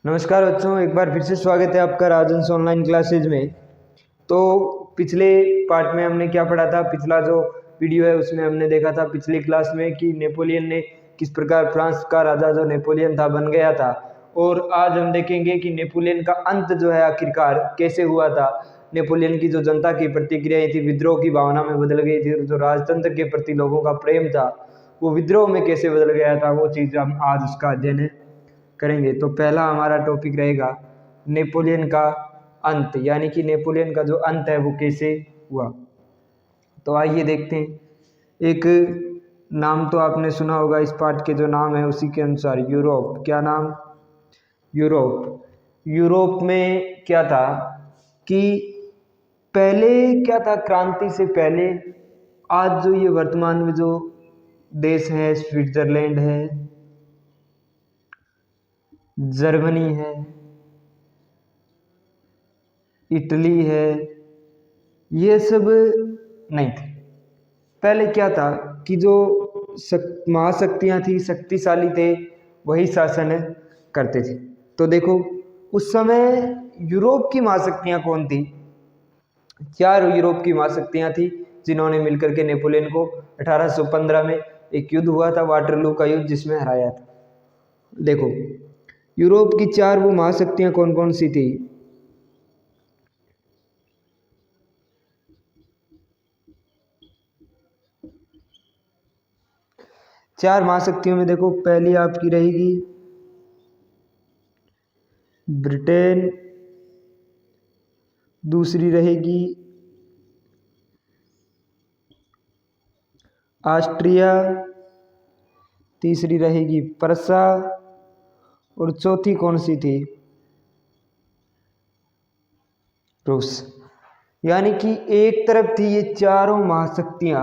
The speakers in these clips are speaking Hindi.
नमस्कार बच्चों, एक बार फिर से स्वागत है आपका राजंस ऑनलाइन क्लासेज में। तो पिछले पार्ट में हमने क्या पढ़ा था, पिछला जो वीडियो है उसमें हमने देखा था पिछली क्लास में कि नेपोलियन ने किस प्रकार फ्रांस का राजा जो नेपोलियन था बन गया था। और आज हम देखेंगे कि नेपोलियन का अंत जो है आखिरकार कैसे हुआ था। नेपोलियन की जो जनता की प्रतिक्रियाएं थी विद्रोह की भावना में बदल गई थी, और जो राजतंत्र के प्रति लोगों का प्रेम था वो विद्रोह में कैसे बदल गया था, वो चीज़ हम आज उसका अध्ययन करेंगे। तो पहला हमारा टॉपिक रहेगा नेपोलियन का अंत, यानी कि नेपोलियन का जो अंत है वो कैसे हुआ। तो आइए देखते हैं। एक नाम तो आपने सुना होगा, इस पार्ट के जो नाम है उसी के अनुसार यूरोप। क्या नाम? यूरोप। यूरोप में क्या था कि पहले क्या था, क्रांति से पहले आज जो ये वर्तमान में जो देश है, स्विट्जरलैंड है, जर्मनी है, इटली है, ये सब नहीं थे। पहले क्या था कि जो महाशक्तियाँ थी, शक्तिशाली थे, वही शासन करते थे। तो देखो उस समय यूरोप की महाशक्तियाँ कौन थी? 4 यूरोप की महाशक्तियाँ थी जिन्होंने मिलकर के नेपोलियन को 1815 में एक युद्ध हुआ था, वाटरलू का युद्ध, जिसमें हराया था। देखो यूरोप की 4 वो महाशक्तियाँ कौन कौन सी थी? चार महाशक्तियों में देखो पहली आपकी रहेगी ब्रिटेन, दूसरी रहेगी ऑस्ट्रिया, तीसरी रहेगी प्रसा, और चौथी कौन सी थी? रूस। यानी कि एक तरफ थी ये चारों महाशक्तियां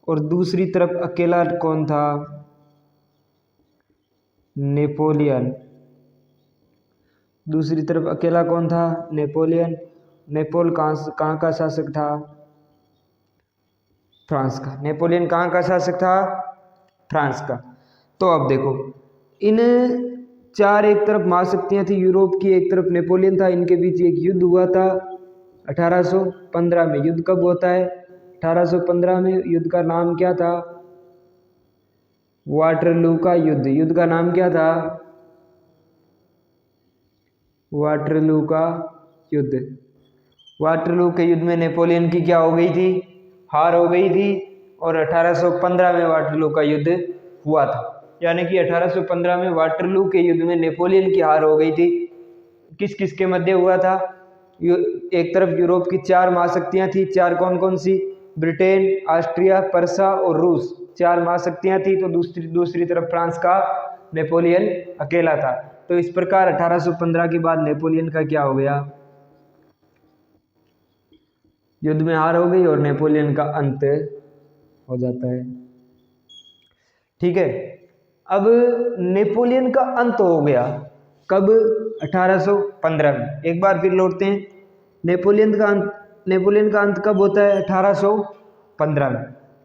और दूसरी तरफ अकेला कौन था? नेपोलियन। दूसरी तरफ अकेला कौन था? नेपोलियन। कहाँ का शासक था? फ्रांस का। नेपोलियन कहाँ का शासक था? फ्रांस का। तो अब देखो इन 4 एक तरफ महाशक्तियां थी यूरोप की, एक तरफ नेपोलियन था, इनके बीच एक युद्ध हुआ था 1815 में। युद्ध कब होता है? 1815 में। युद्ध का नाम क्या था? वाटरलू का युद्ध। युद्ध का नाम क्या था? वाटरलू का युद्ध। वाटरलू के युद्ध में नेपोलियन की क्या हो गई थी? हार हो गई थी, और 1815 में वाटरलू का युद्ध हुआ था। यानी कि 1815 में वाटरलू के युद्ध में नेपोलियन की हार हो गई थी। किस किस के मध्य हुआ था? एक तरफ यूरोप की 4 महाशक्तियां थी। 4 कौन कौन सी? ब्रिटेन, ऑस्ट्रिया, प्रसा और रूस। 4 महाशक्तियां थी। तो दूसरी तरफ फ्रांस का नेपोलियन अकेला था। तो इस प्रकार 1815 के बाद नेपोलियन का क्या हो गया? युद्ध में हार हो गई और नेपोलियन का अंत हो जाता है। ठीक है। अब नेपोलियन का अंत हो गया कब? 1815 में। एक बार फिर लौटते हैं। नेपोलियन का अंत कब होता है? 1815 में।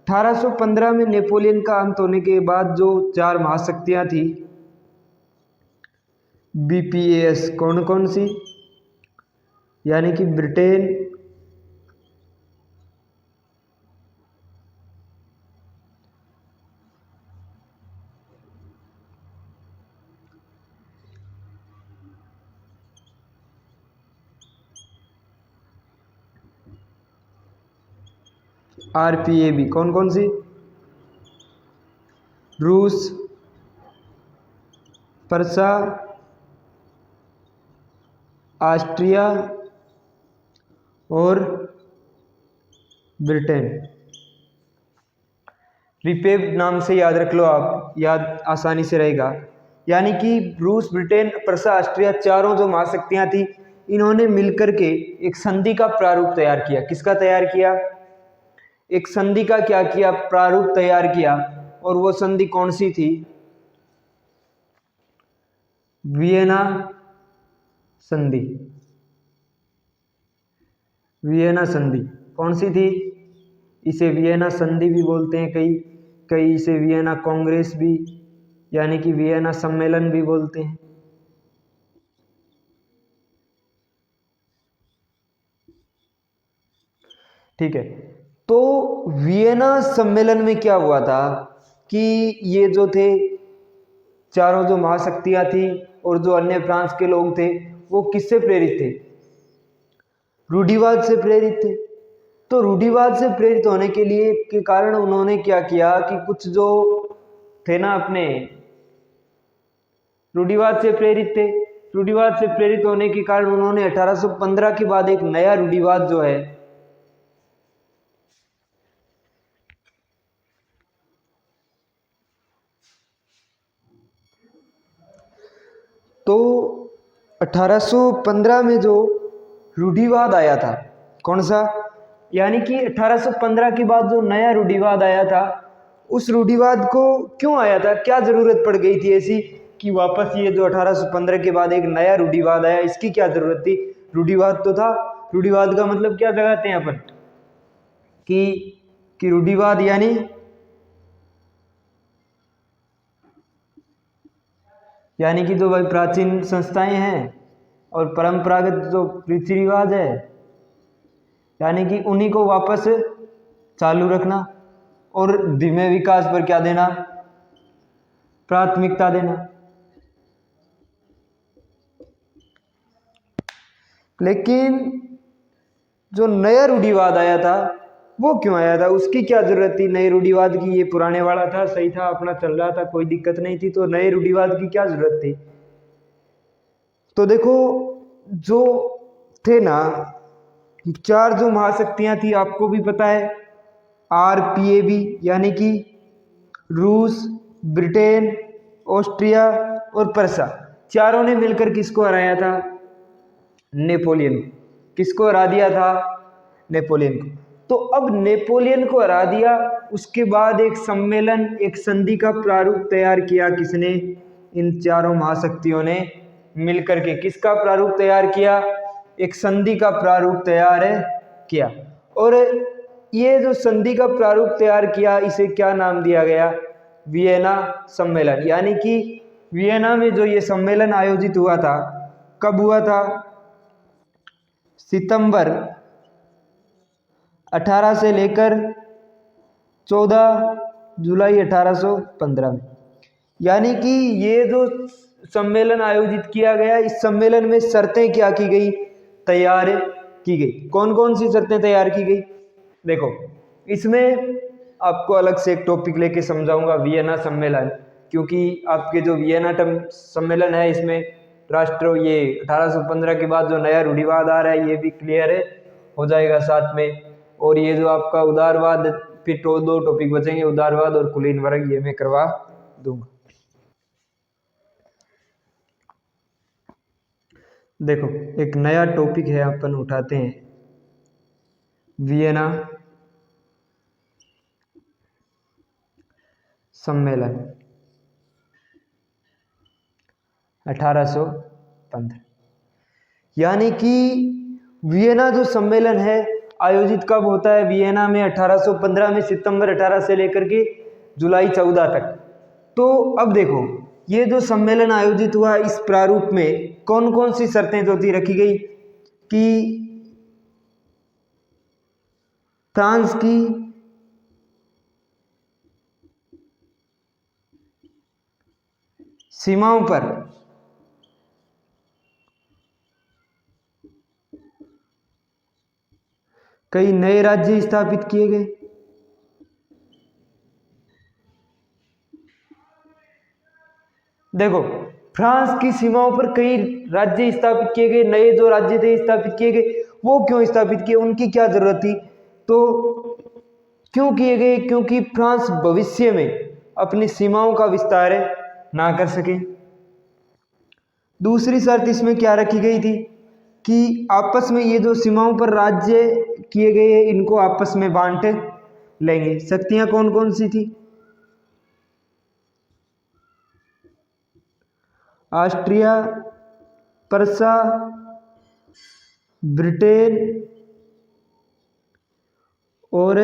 1815 में नेपोलियन का अंत होने के बाद जो 4 महाशक्तियां थी बीपीएस, कौन कौन सी? यानी कि ब्रिटेन, आरपीएबी, कौन कौन सी? रूस, प्रसा, ऑस्ट्रिया और ब्रिटेन। रिपेव नाम से याद रख लो आप, याद आसानी से रहेगा। यानी कि रूस, ब्रिटेन, प्रसा, ऑस्ट्रिया, चारों जो महाशक्तियां थी, इन्होंने मिलकर के एक संधि का प्रारूप तैयार किया। किसका तैयार किया? एक संधि का क्या किया? प्रारूप तैयार किया। और वो संधि कौन सी थी? वियना संधि। वियना संधि कौन सी थी? इसे वियना संधि भी बोलते हैं, कई इसे वियना कांग्रेस भी, यानी कि वियना सम्मेलन भी बोलते हैं। ठीक है। तो वियना सम्मेलन में क्या हुआ था कि ये जो थे चारों जो महाशक्तियां थी और जो अन्य फ्रांस के लोग थे वो किससे प्रेरित थे? रूढ़िवाद से प्रेरित थे। तो रूढ़िवाद से प्रेरित होने के लिए के कारण उन्होंने क्या किया कि कुछ जो थे ना अपने रूढ़िवाद से प्रेरित थे, रूढ़िवाद से प्रेरित होने के कारण उन्होंने 1815 के बाद एक नया रूढ़िवाद जो है तो 1815 में जो रूढ़िवाद आया था, कौन सा, यानी कि 1815 के बाद जो नया रूढ़िवाद आया था, उस रूढ़िवाद को क्यों आया था, क्या जरूरत पड़ गई थी ऐसी कि वापस ये जो 1815 के बाद एक नया रूढ़िवाद आया, इसकी क्या जरूरत थी? रूढ़िवाद तो था। रूढ़िवाद का मतलब क्या लगाते हैं अपन कि रूढ़िवाद यानी कि जो भाई प्राचीन संस्थाएं हैं और परंपरागत जो रीति रिवाज है, यानी कि उन्हीं को वापस चालू रखना और धीमे विकास पर क्या देना, प्राथमिकता देना। लेकिन जो नया रूढ़िवाद आया था वो क्यों आया था, उसकी क्या जरूरत थी? नए रूढ़िवाद की, ये पुराने वाला था सही था, अपना चल रहा था, कोई दिक्कत नहीं थी, तो नए रूढ़िवाद की क्या जरूरत थी? तो देखो, जो थे ना चार जो महाशक्तियां थी, आपको भी पता है, RPAB, यानी कि रूस, ब्रिटेन, ऑस्ट्रिया और पर्सा, चारों ने मिलकर किसको हराया था? नेपोलियन को। किसको हरा दिया था? नेपोलियन को। तो अब नेपोलियन को हरा दिया, उसके बाद एक सम्मेलन, एक संधि का प्रारूप तैयार किया किसने? इन चारों महाशक्तियों ने मिलकर के। किसका प्रारूप तैयार किया? एक संधि का प्रारूप तैयार किया। और ये जो संधि का प्रारूप तैयार किया, इसे क्या नाम दिया गया? वियना सम्मेलन। यानी कि वियना में जो ये सम्मेलन आयोजित हुआ था, कब हुआ था? सितंबर 18 से लेकर 14 जुलाई 1815 में। यानी कि ये जो सम्मेलन आयोजित किया गया, इस सम्मेलन में शर्तें क्या की गई? तैयार की गई। कौन कौन सी शर्तें तैयार की गई? देखो, इसमें आपको अलग से एक टॉपिक लेके समझाऊंगा, वियना सम्मेलन, क्योंकि आपके जो वियना सम्मेलन है, इसमें राष्ट्र ये 1815 के बाद जो नया रूढ़िवाद आ रहा है ये भी क्लियर हो जाएगा साथ में। और ये जो आपका उदारवाद, फिर दो टॉपिक बचेंगे, उदारवाद और कुलीन वर्ग, ये मैं करवा दूंगा। देखो, एक नया टॉपिक है, अपन उठाते हैं वियना सम्मेलन 1815। यानी कि वियना जो सम्मेलन है आयोजित कब होता है? वियना में 1815 में, सितंबर 18 से लेकर के जुलाई 14 तक। तो अब देखो, ये जो सम्मेलन आयोजित हुआ, इस प्रारूप में कौन कौन सी शर्तें जो थी रखी गई कि फ्रांस की सीमाओं पर कई नए राज्य स्थापित किए गए। देखो, फ्रांस की सीमाओं पर कई राज्य स्थापित किए गए, नए जो राज्य थे स्थापित किए गए। वो क्यों स्थापित किए, उनकी क्या जरूरत थी? तो क्यों किए गए? क्योंकि फ्रांस भविष्य में अपनी सीमाओं का विस्तार ना कर सके। दूसरी शर्त इसमें क्या रखी गई थी कि आपस में ये जो सीमाओं पर राज्य किए गए हैं, इनको आपस में बांट लेंगे। शक्तियां कौन कौन सी थी? ऑस्ट्रिया, पर्सा, ब्रिटेन और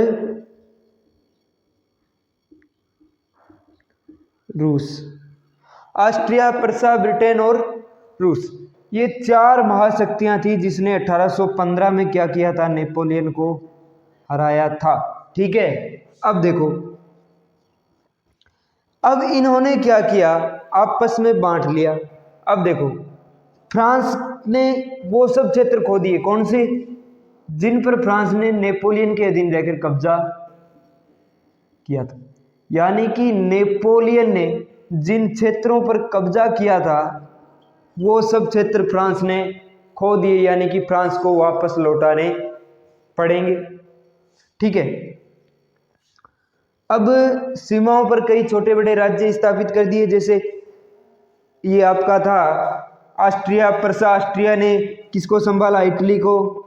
रूस। ऑस्ट्रिया, पर्सा, ब्रिटेन और रूस, ये चार महाशक्तियां थी जिसने 1815 में क्या किया था? नेपोलियन को हराया था। ठीक है, अब देखो, अब इन्होंने क्या किया, आपस में बांट लिया। अब देखो, फ्रांस ने वो सब क्षेत्र खो दिए, कौन से, जिन पर फ्रांस ने नेपोलियन के अधीन रहकर कब्जा किया था। यानी कि नेपोलियन ने जिन क्षेत्रों पर कब्जा किया था वो सब क्षेत्र फ्रांस ने खो दिए, यानी कि फ्रांस को वापस लौटाने पड़ेंगे। ठीक है, अब सीमाओं पर कई छोटे बड़े राज्य स्थापित कर दिए, जैसे ये आपका था ऑस्ट्रिया प्रसा, ऑस्ट्रिया ने किसको संभाला, इटली को,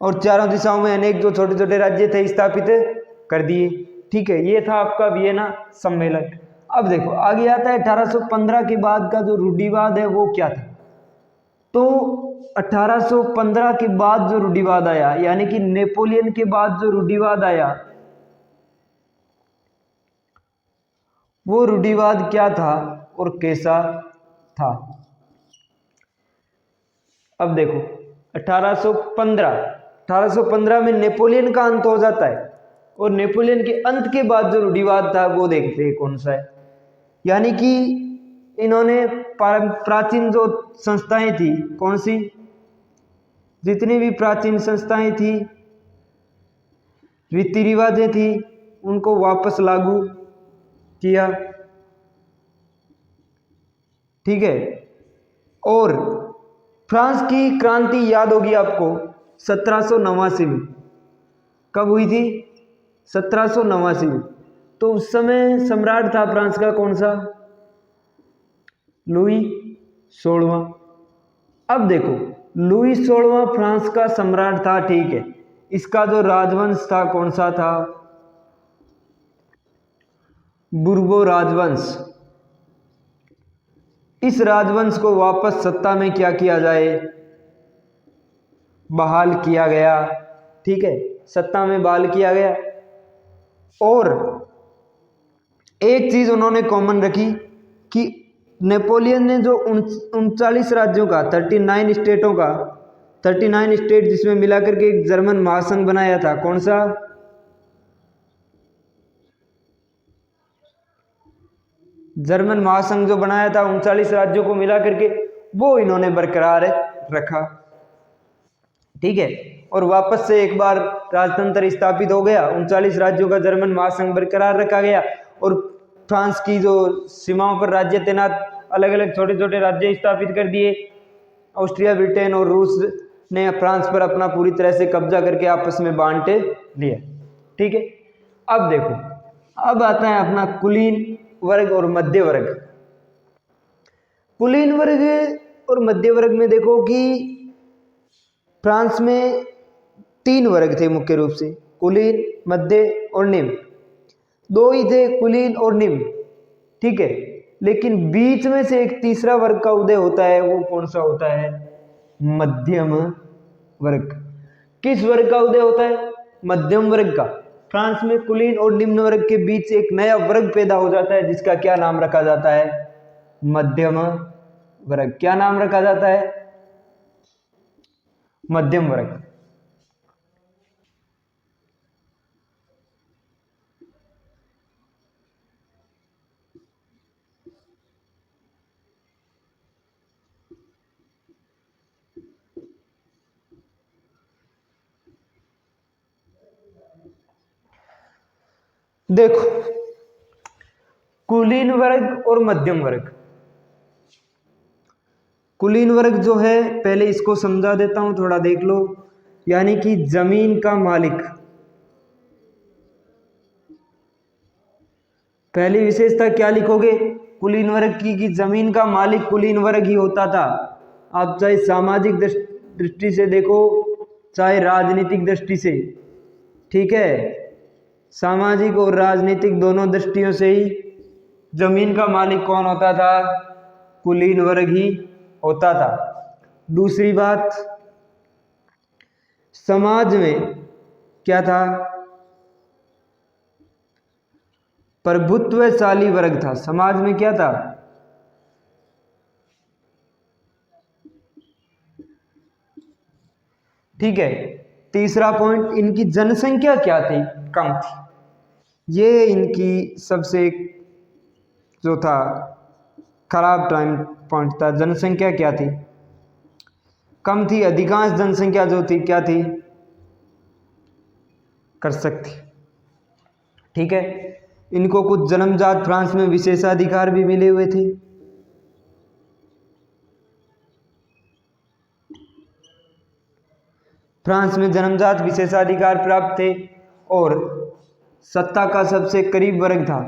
और चारों दिशाओं में अनेक जो छोटे छोटे राज्य थे स्थापित कर दिए। ठीक है, ये था आपका वियना सम्मेलन। अब देखो आगे आता है 1815 के बाद का जो रूढ़िवाद है वो क्या था। तो 1815 के बाद जो रूढ़िवाद आया, यानी कि नेपोलियन के बाद जो रूढ़िवाद आया, वो रूढ़िवाद क्या था और कैसा था। अब देखो 1815 में नेपोलियन का अंत हो जाता है, और नेपोलियन के अंत के बाद जो रूढ़िवाद था वो देखते हैं कौन सा है। यानी कि इन्होंने प्राचीन जो संस्थाएं थी, कौन सी, जितनी भी प्राचीन संस्थाएं थी, रीति रिवाजें थी, उनको वापस लागू किया। ठीक है, और फ्रांस की क्रांति याद होगी आपको 1789 में, कब हुई थी, 1789 में। तो उस समय सम्राट था फ्रांस का कौन सा, लुई 16वां। अब देखो लुई 16वां फ्रांस का सम्राट था, ठीक है, इसका जो राजवंश था कौन सा था, बुर्बो राजवंश। इस राजवंश को वापस सत्ता में क्या किया जाए, बहाल किया गया। ठीक है, सत्ता में बहाल किया गया। और एक चीज उन्होंने कॉमन रखी कि नेपोलियन ने जो 39 राज्यों का, 39 स्टेटों का, 39 स्टेट जिसमें मिलाकर के एक जर्मन महासंघ बनाया था, कौन सा, जर्मन महासंघ जो बनाया था 39 राज्यों को मिला करके, वो इन्होंने बरकरार रखा। ठीक है, और वापस से एक बार राजतंत्र स्थापित हो गया, 39 राज्यों का जर्मन महासंघ बरकरार रखा गया, और फ्रांस की जो सीमाओं पर राज्य तैनात, अलग अलग छोटे छोटे राज्य स्थापित कर दिए। ऑस्ट्रिया, ब्रिटेन और रूस ने फ्रांस पर अपना पूरी तरह से कब्जा करके आपस में बांट लिया। ठीक है, अब देखो, अब आता है अपना कुलीन वर्ग और मध्य वर्ग। कुलीन वर्ग और मध्य वर्ग में देखो कि फ्रांस में 3 वर्ग थे मुख्य रूप से, कुलीन, मध्य और निम्न। 2 ही थे, कुलीन और निम्न। ठीक है, लेकिन बीच में से एक तीसरा वर्ग का उदय होता है, वो कौन सा होता है, मध्यम वर्ग। किस वर्ग का उदय होता है, मध्यम वर्ग का। फ्रांस में कुलीन और निम्न वर्ग के बीच एक नया वर्ग पैदा हो जाता है, जिसका क्या नाम रखा जाता है, मध्यम वर्ग। क्या नाम रखा जाता है, मध्यम वर्ग। देखो कुलीन वर्ग और मध्यम वर्ग। कुलीन वर्ग जो है, पहले इसको समझा देता हूं, थोड़ा देख लो। यानी कि जमीन का मालिक, पहली विशेषता क्या लिखोगे कुलीन वर्ग की, कि जमीन का मालिक कुलीन वर्ग ही होता था। आप चाहे सामाजिक दृष्टि से देखो, चाहे राजनीतिक दृष्टि से। ठीक है, सामाजिक और राजनीतिक दोनों दृष्टियों से ही जमीन का मालिक कौन होता था, कुलीन वर्ग ही होता था। दूसरी बात, समाज में क्या था, प्रभुत्वशाली वर्ग था। समाज में क्या था, ठीक है, तीसरा पॉइंट, इनकी जनसंख्या क्या थी, कम थी। ये इनकी सबसे जो था खराब टाइम पॉइंट था। जनसंख्या क्या थी, कम थी। अधिकांश जनसंख्या जो थी क्या थी, कर सकती। ठीक है। इनको कुछ जन्मजात फ्रांस में विशेषाधिकार भी मिले हुए थे। फ्रांस में जन्मजात विशेषाधिकार प्राप्त थे और सत्ता का सबसे करीब वर्ग था,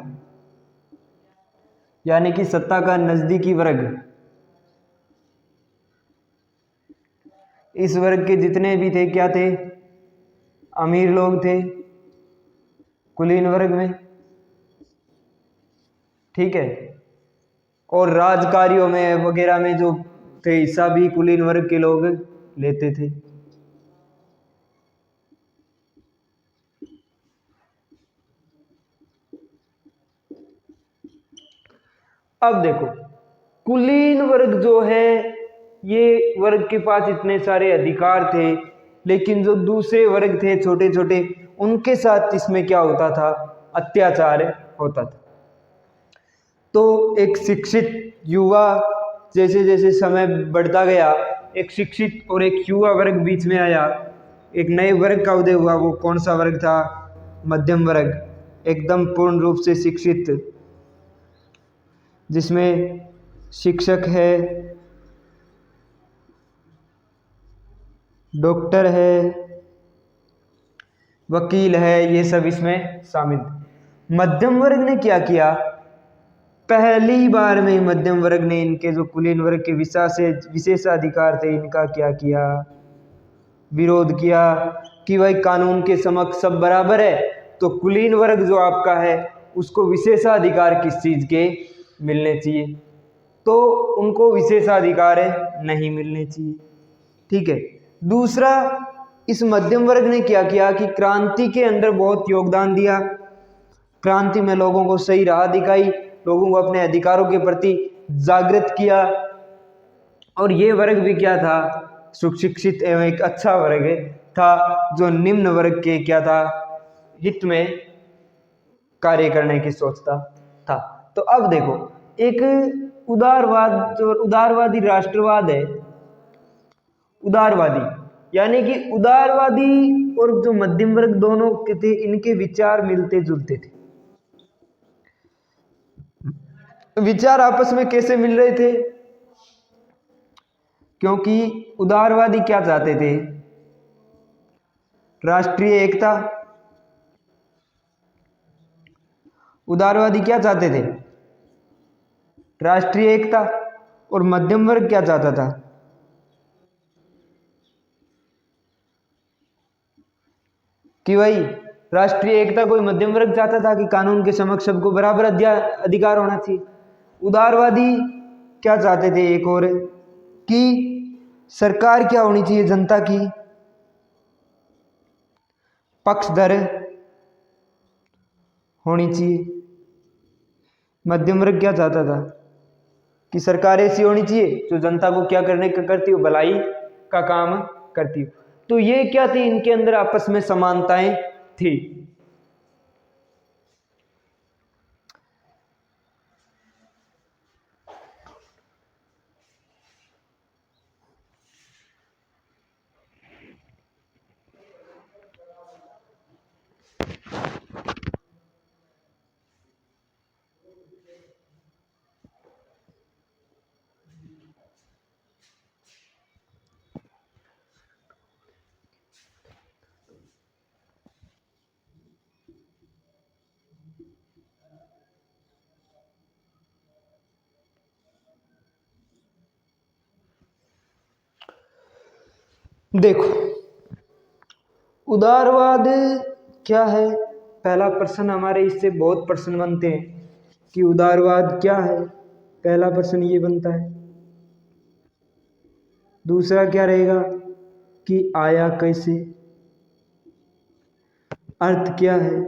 यानी कि सत्ता का नजदीकी वर्ग। इस वर्ग के जितने भी थे क्या थे, अमीर लोग थे कुलीन वर्ग में। ठीक है। और राजकार्यों में वगैरह में जो थे हिस्सा भी कुलीन वर्ग के लोग लेते थे। अब देखो, कुलीन वर्ग जो है, ये वर्ग के पास इतने सारे अधिकार थे, लेकिन जो दूसरे वर्ग थे छोटे छोटे, उनके साथ इसमें क्या होता था, अत्याचार होता था। तो एक शिक्षित युवा, जैसे जैसे समय बढ़ता गया, एक शिक्षित और एक युवा वर्ग बीच में आया, एक नए वर्ग का उदय हुआ। वो कौन सा वर्ग था, मध्यम वर्ग, एकदम पूर्ण रूप से शिक्षित, जिसमें शिक्षक है, डॉक्टर है, वकील है, ये सब इसमें शामिल थे। मध्यम वर्ग ने क्या किया, पहली बार में मध्यम वर्ग ने इनके जो कुलीन वर्ग के विशेषाधिकार थे, इनका क्या किया, विरोध किया कि भाई कानून के समक्ष सब बराबर है, तो कुलीन वर्ग जो आपका है उसको विशेषाधिकार किस चीज के मिलने चाहिए, तो उनको विशेषाधिकार नहीं मिलने चाहिए। ठीक है। दूसरा, इस मध्यम वर्ग ने क्या किया कि क्रांति के अंदर बहुत योगदान दिया। क्रांति में लोगों को सही राह दिखाई, लोगों को अपने अधिकारों के प्रति जागृत किया। और ये वर्ग भी क्या था, सुशिक्षित एवं एक अच्छा वर्ग था, जो निम्न वर्ग के क्या था, हित में कार्य करने की सोचता था। तो अब देखो, एक उदारवाद, जो उदारवादी राष्ट्रवाद है, उदारवादी यानी कि उदारवादी और जो मध्यम वर्ग दोनों के थे, इनके विचार मिलते जुलते थे। विचार आपस में कैसे मिल रहे थे, क्योंकि उदारवादी क्या चाहते थे, राष्ट्रीय एकता। उदारवादी क्या चाहते थे, राष्ट्रीय एकता। और मध्यम वर्ग क्या चाहता था, कि भाई राष्ट्रीय एकता कोई मध्यम वर्ग चाहता था कि कानून के समक्ष सबको बराबर अधिकार होना चाहिए। उदारवादी क्या चाहते थे, एक और, कि सरकार क्या होनी चाहिए, जनता की पक्षधर होनी चाहिए। मध्यम वर्ग क्या चाहता था कि सरकार ऐसी होनी चाहिए जो जनता को क्या करने का करती हो, भलाई का काम करती हो। तो ये क्या थी, इनके अंदर आपस में समानताएं थी। देखो, उदारवाद क्या है, पहला प्रश्न हमारे इससे बहुत प्रश्न बनते हैं कि उदारवाद क्या है। पहला प्रश्न ये बनता है। दूसरा क्या रहेगा कि आया कैसे, अर्थ क्या है।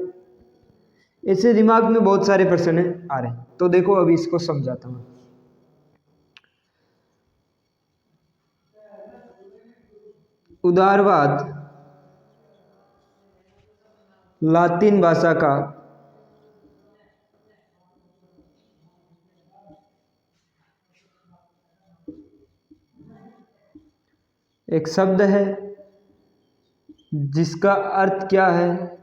ऐसे दिमाग में बहुत सारे प्रश्न आ रहे हैं। तो देखो अभी इसको समझाता हूं। उदारवाद लातिन भाषा का एक शब्द है जिसका अर्थ क्या है?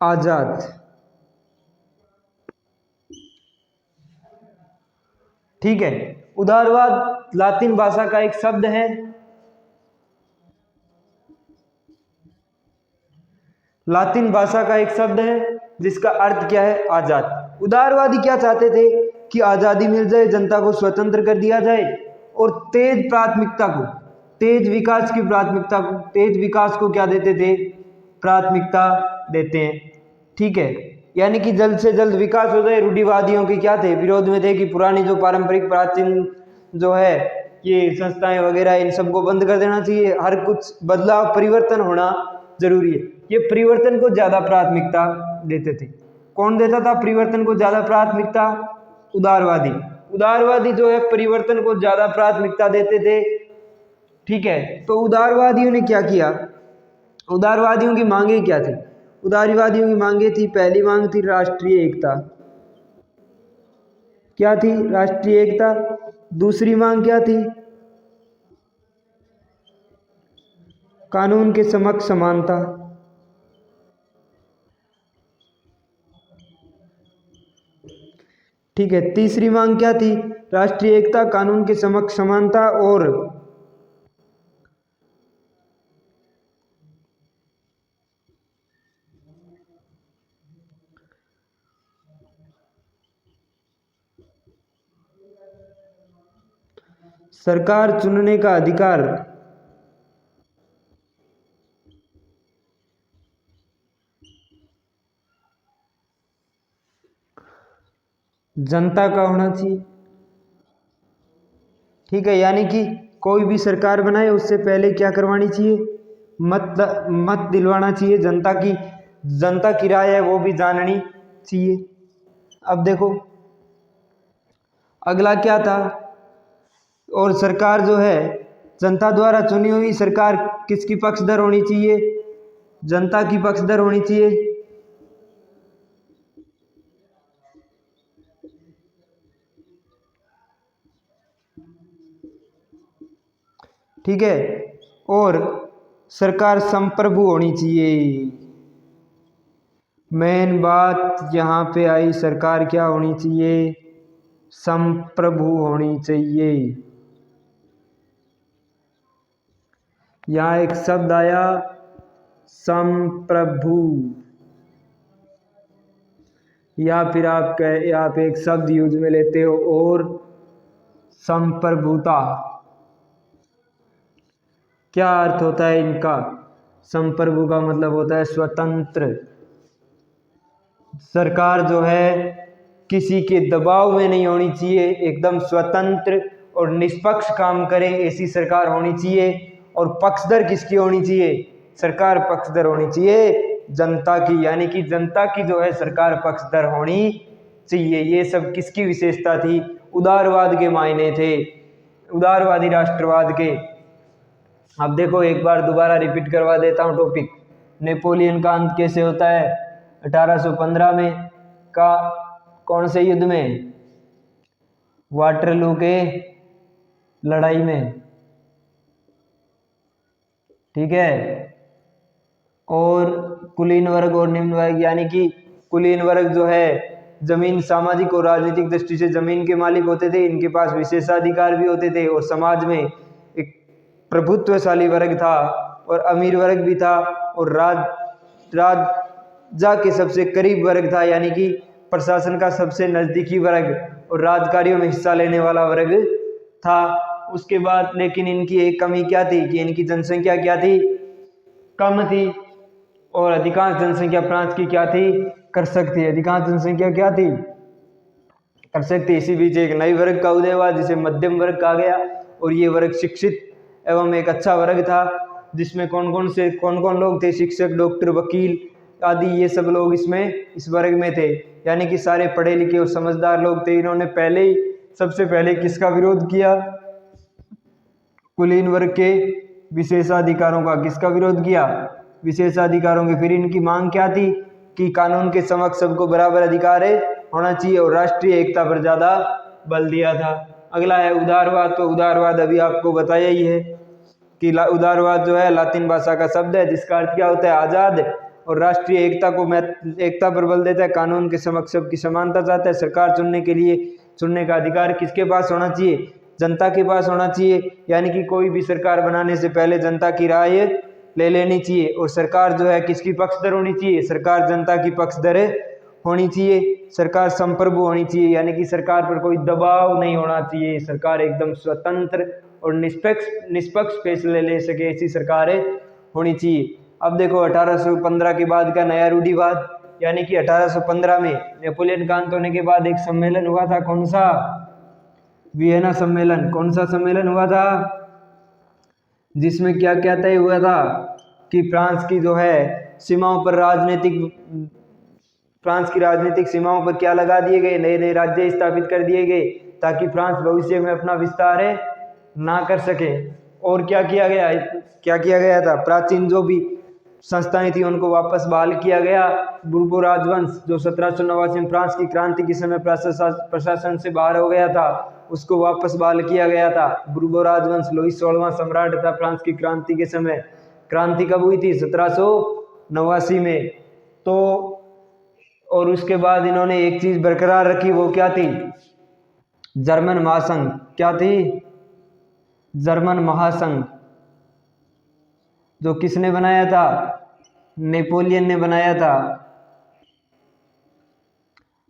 आजाद। ठीक है, उदारवाद लातिन भाषा का एक शब्द है। लातिन भाषा का एक शब्द है जिसका अर्थ क्या है? आजाद। उदारवादी क्या चाहते थे कि आजादी मिल जाए, जनता को स्वतंत्र कर दिया जाए और तेज प्राथमिकता को, तेज विकास की प्राथमिकता को, तेज विकास को क्या देते थे? प्राथमिकता देते हैं। ठीक है, यानी कि जल्द से जल्द विकास हो जाए। रूढ़िवादियों के क्या थे? विरोध में थे कि पुरानी जो पारंपरिक प्राचीन जो है ये संस्थाएं वगैरह, इन सबको बंद कर देना चाहिए, हर कुछ बदलाव परिवर्तन होना जरूरी है। ये परिवर्तन को ज्यादा प्राथमिकता देते थे। कौन देता था परिवर्तन को ज्यादा प्राथमिकता? उदारवादी। उदारवादी जो है परिवर्तन को ज्यादा प्राथमिकता देते थे। ठीक है, तो उदारवादियों ने क्या किया? उदारवादियों की मांगे क्या थी? उदारवादियों की मांगे थी, पहली मांग थी राष्ट्रीय एकता। क्या थी? राष्ट्रीय एकता। दूसरी मांग क्या थी? कानून के समक्ष समानता। ठीक है, तीसरी मांग क्या थी? राष्ट्रीय एकता, कानून के समक्ष समानता और सरकार चुनने का अधिकार। जनता का होना चाहिए। ठीक है, यानी कि कोई भी सरकार बनाए उससे पहले क्या करवानी चाहिए? मत दिलवाना चाहिए जनता की। जनता की राय है वो भी जाननी चाहिए। अब देखो अगला क्या था? और सरकार जो है जनता द्वारा चुनी हुई सरकार किसकी पक्षधर होनी चाहिए? जनता की पक्षधर होनी चाहिए। ठीक है, और सरकार संप्रभु होनी चाहिए। मेन बात यहाँ पे आई, सरकार क्या होनी चाहिए? संप्रभु होनी चाहिए। यहाँ एक शब्द आया संप्रभु, या फिर आप एक शब्द यूज में लेते हो और संप्रभुता। क्या अर्थ होता है इनका? संप्रभु का मतलब होता है स्वतंत्र। सरकार जो है किसी के दबाव में नहीं होनी चाहिए, एकदम स्वतंत्र और निष्पक्ष काम करे ऐसी सरकार होनी चाहिए। और पक्षधर किसकी होनी चाहिए? सरकार पक्षधर होनी चाहिए जनता की, यानी कि जनता की जो है सरकार पक्षधर होनी चाहिए। ये सब किसकी विशेषता थी? उदारवाद के मायने थे, उदारवादी राष्ट्रवाद के। अब देखो एक बार दोबारा रिपीट करवा देता हूँ टॉपिक। नेपोलियन का अंत कैसे होता है? 1815 में का कौन से युद्ध में? वाटरलू के लड़ाई में। ठीक है, और कुलीन वर्ग और निम्न वर्ग, यानी कि कुलीन वर्ग जो है जमीन, सामाजिक और राजनीतिक दृष्टि से जमीन के मालिक होते थे, इनके पास विशेषाधिकार भी होते थे। और समाज में एक प्रभुत्वशाली वर्ग था और अमीर वर्ग भी था, और राजा के सबसे करीब वर्ग था, यानी कि प्रशासन का सबसे नजदीकी वर्ग और राजकार्यों में हिस्सा लेने वाला वर्ग था। उसके बाद लेकिन इनकी एक कमी क्या थी कि इनकी जनसंख्या क्या थी? कम थी, और अधिकांश जनसंख्या फ्रांस की क्या थी? कृषक थी। अधिकांश जनसंख्या क्या थी? कृषक थी। इसी बीच एक नई वर्ग का उदय हुआ जिसे मध्यम वर्ग कहा गया, और ये वर्ग शिक्षित एवं एक अच्छा वर्ग था, जिसमें कौन कौन लोग थे? शिक्षक, डॉक्टर, वकील आदि, ये सब लोग इस वर्ग में थे, यानी कि सारे पढ़े लिखे और समझदार लोग थे। इन्होंने पहले ही सबसे पहले किसका विरोध किया? कुलीन वर्ग के विशेषाधिकारों का। किसका विरोध किया? विशेषाधिकारों के। फिर इनकी मांग क्या थी कि कानून के समक्ष सबको बराबर अधिकार होना चाहिए और राष्ट्रीय एकता पर ज्यादा बल दिया था। अगला है उदारवाद। तो उदारवाद अभी आपको बताया ही है कि उदारवाद जो है लातिन भाषा का शब्द है जिसका अर्थ क्या होता है? आजाद। और राष्ट्रीय एकता पर बल देता है। कानून के समक्ष सबकी समानता चाहता है। सरकार चुनने का अधिकार किसके पास होना चाहिए? जनता के पास होना चाहिए। यानी कि कोई भी सरकार बनाने से पहले जनता की राय ले लेनी चाहिए। और सरकार जो है किसकी पक्षधर होनी चाहिए? सरकार जनता की पक्षधर होनी चाहिए। सरकार संप्रभु होनी चाहिए, यानी कि सरकार पर कोई दबाव नहीं होना चाहिए। सरकार एकदम स्वतंत्र और निष्पक्ष फैसले ले सके, ऐसी सरकार होनी चाहिए। अब देखो 1815 के बाद का नया रूढ़िवाद, यानी कि 1815 में नेपोलियन का अंत होने के बाद एक सम्मेलन हुआ था। कौन सा? वियना सम्मेलन। कौन सा सम्मेलन हुआ था? जिसमें क्या क्या तय हुआ था कि फ्रांस की जो है सीमाओं पर फ्रांस की राजनीतिक सीमाओं पर क्या लगा दिए गए? नए नए राज्य स्थापित कर दिए गए ताकि फ्रांस भविष्य में अपना विस्तार ना कर सके। और क्या किया गया था? प्राचीन जो भी संस्थाएं थी उनको वापस बहाल किया गया। बुर्बो राजवंश जो 1789 में फ्रांस की क्रांति के समय प्रशासन से बाहर हो गया था, उसको वापस बहाल किया गया था। बुर्बो राजवंश लुईस 16वां सम्राट था फ्रांस की क्रांति के समय। क्रांति कब हुई थी? 1789 में। तो और उसके बाद इन्होंने एक चीज बरकरार रखी, वो क्या थी? जर्मन महासंघ। क्या थी? जर्मन महासंघ। जो किसने बनाया था? नेपोलियन ने बनाया था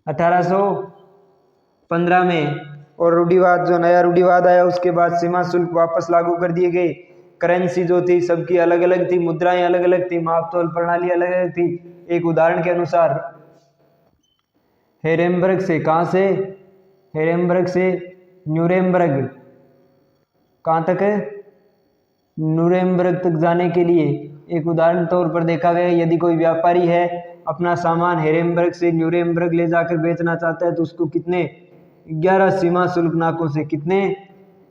1815 में। और रूढ़िवाद, जो नया रूढ़िवाद आया उसके बाद सीमा शुल्क वापस लागू कर दिए गए। करेंसी जो थी सबकी अलग अलग थी, मुद्राएं अलग अलग थी, मापतोल प्रणाली अलग अलग थी। एक उदाहरण के अनुसार हेरेमबर्ग से, कहाँ से? हेरेमबर्ग से न्यूरेमबर्ग। कहाँ तक है? न्यूरेमबर्ग तक जाने के लिए एक उदाहरण तौर पर देखा गया, यदि कोई व्यापारी है अपना सामान हेरेमबर्ग से न्यूरेमबर्ग ले जाकर बेचना चाहता है तो उसको कितने? 11 सीमा शुल्क नाकों से, कितने?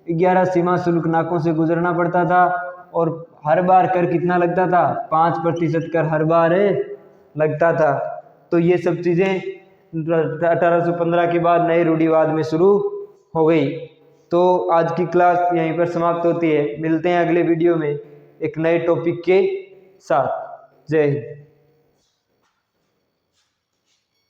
11 सीमा शुल्क नाकों से गुजरना पड़ता था। और हर बार कर कितना लगता था? 5% कर हर बार लगता था। तो ये सब चीजें 1815 के बाद नए रूढ़िवाद में शुरू हो गई। तो आज की क्लास यहीं पर समाप्त होती है। मिलते हैं अगले वीडियो में एक नए टॉपिक के साथ। जय हिंद।